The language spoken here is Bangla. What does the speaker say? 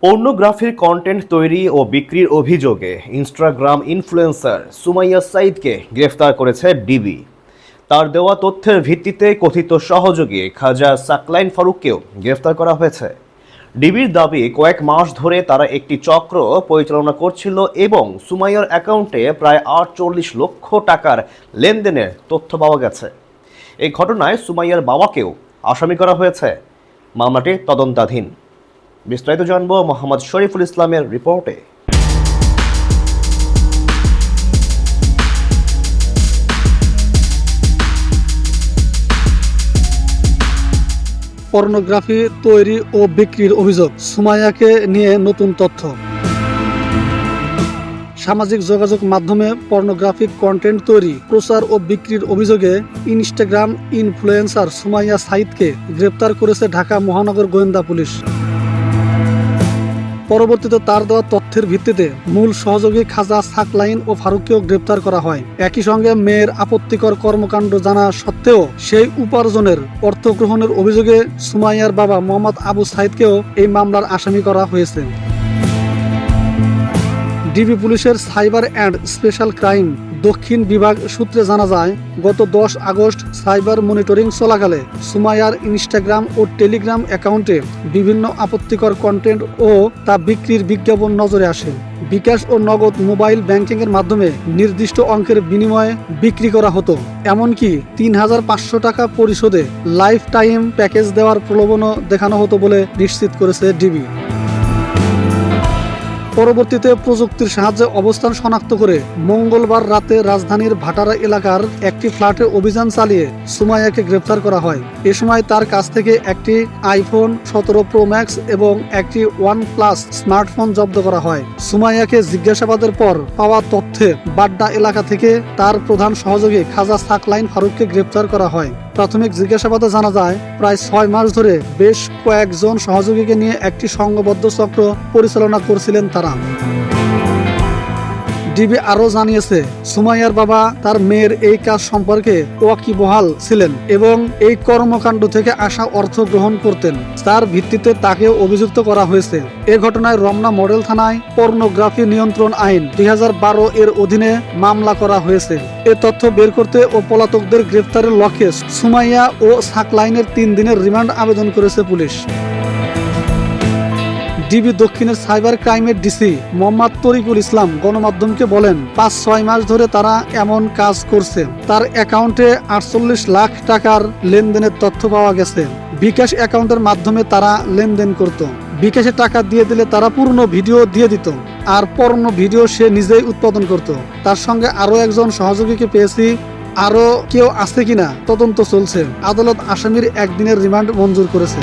পর্নোগ্রাফির কন্টেন্ট তৈরি ও বিক্রির অভিযোগে ইনস্টাগ্রাম ইনফ্লুয়েন্সার সুমাইয়া সাঈদকে গ্রেফতার করেছে ডিবি। তার দেওয়া তথ্যের ভিত্তিতে কথিত সহযোগী খাজা সাকলাইন ফারুককেও গ্রেফতার করা হয়েছে। ডিবির দাবি, কয়েক মাস ধরে তারা একটি চক্র পরিচালনা করছিল এবং সুমাইয়ার অ্যাকাউন্টে প্রায় ৪৮ লক্ষ টাকার লেনদেনের তথ্য পাওয়া গেছে। এই ঘটনায় সুমাইয়ার বাবাকেও আসামি করা হয়েছে। মামলাটি তদন্তাধীন। বিস্তারিত জানবো মোহাম্মদ শরীফুল ইসলামের রিপোর্টে। পর্নোগ্রাফি তৈরি ও বিক্রির অভিযোগ, সুমাইয়াকে নিয়ে নতুন তথ্য। সামাজিক যোগাযোগ মাধ্যমে পর্নোগ্রাফিক কন্টেন্ট তৈরি, প্রচার ও বিক্রির অভিযোগে ইনস্টাগ্রাম ইনফ্লুয়েন্সার সুমাইয়া সাঈদকে গ্রেপ্তার করেছে ঢাকা মহানগর গোয়েন্দা পুলিশ। পরবর্তীতে তার দেওয়া তথ্যের ভিত্তিতে মূল সহযোগী খাজা সাকলাইন ও ফারুককেও গ্রেপ্তার করা হয়। একই সঙ্গে মেয়ের আপত্তিকর কর্মকাণ্ড জানা সত্ত্বেও সেই উপার্জনের অর্থ গ্রহণের অভিযোগে সুমাইয়ার বাবা মোহাম্মদ আবু সাঈদকেও এই মামলার আসামি করা হয়েছে। ডিবি পুলিশের সাইবার অ্যান্ড স্পেশাল ক্রাইম দক্ষিণ বিভাগ সূত্রে জানা যায়, গত 10 আগস্ট সাইবার মনিটরিং চলাকালে সুমাইয়ার ইনস্টাগ্রাম ও টেলিগ্রাম অ্যাকাউন্টে বিভিন্ন আপত্তিকর কন্টেন্ট ও তা বিক্রির বিজ্ঞাপন নজরে আসে। বিকাশ ও নগদ মোবাইল ব্যাংকিংয়ের মাধ্যমে নির্দিষ্ট অঙ্কের বিনিময়ে বিক্রি করা হতো। এমনকি ৩৫০০ টাকা পরিশোধে লাইফ টাইম প্যাকেজ দেওয়ার প্রলোভনও দেখানো হতো বলে নিশ্চিত করেছে ডিবি। পরবর্তীতে প্রযুক্তির সাহায্যে অবস্থান শনাক্ত করে মঙ্গলবার রাতে রাজধানীর ভাটারা এলাকার একটি ফ্ল্যাটে অভিযান চালিয়ে সুমাইয়াকে গ্রেফতার করা হয়। এ সময় তার কাছ থেকে একটি আইফোন 17 প্রো ম্যাক্স এবং একটি OnePlus স্মার্টফোন জব্দ করা হয়। সুমাইয়াকে জিজ্ঞাসাবাদের পর পাওয়া তথ্যে বাড্ডা এলাকা থেকে তার প্রধান সহযোগী খাজা সাকলাইন ফারুককে গ্রেফতার করা হয়। প্রাথমিক জিজ্ঞাসাবাদে জানা যায়, প্রায় 6 মাস ধরে বেশ কয়েকজন সহযোগীকে নিয়ে একটি সংঘবদ্ধ চক্র পরিচালনা করছিলেন তারা। ডিবি আরও জানিয়েছে, সুমাইয়ার বাবা তার মেয়ের এই কাজ সম্পর্কে ওয়াকিবহাল ছিলেন এবং এই কর্মকাণ্ড থেকে আসা অর্থ গ্রহণ করতেন। তার ভিত্তিতে তাকে অভিযুক্ত করা হয়েছে। এ ঘটনায় রমনা মডেল থানায় পর্নোগ্রাফি নিয়ন্ত্রণ আইন 2012 এর অধীনে মামলা করা হয়েছে। এ তথ্য বের করতে ও পলাতকদের গ্রেফতারের লক্ষ্যে সুমাইয়া ও সাকলাইনের 3 দিনের রিমান্ড আবেদন করেছে পুলিশ। ডিবি দক্ষিণের সাইবার ক্রাইমের ডিসি মোহাম্মদ তরিকুল ইসলাম গণমাধ্যমকে বলেন, 5-6 মাস ধরে তারা এমন কাজ করছে। তার অ্যাকাউন্টে 48 লাখ টাকার লেনদেনের তথ্য পাওয়া গেছে। বিকাশ অ্যাকাউন্টের মাধ্যমে তারা লেনদেন করত। বিকাশে টাকা দিয়ে দিলে তারা পূর্ণ ভিডিও দিয়ে দিত, আর পর্ণ ভিডিও সে নিজেই উৎপাদন করত। তার সঙ্গে আরও একজন সহযোগীকে পেয়েছি, আরও কেউ আছে কিনা তদন্ত চলছে। আদালত আসামির 1 দিনের রিমান্ড মঞ্জুর করেছে।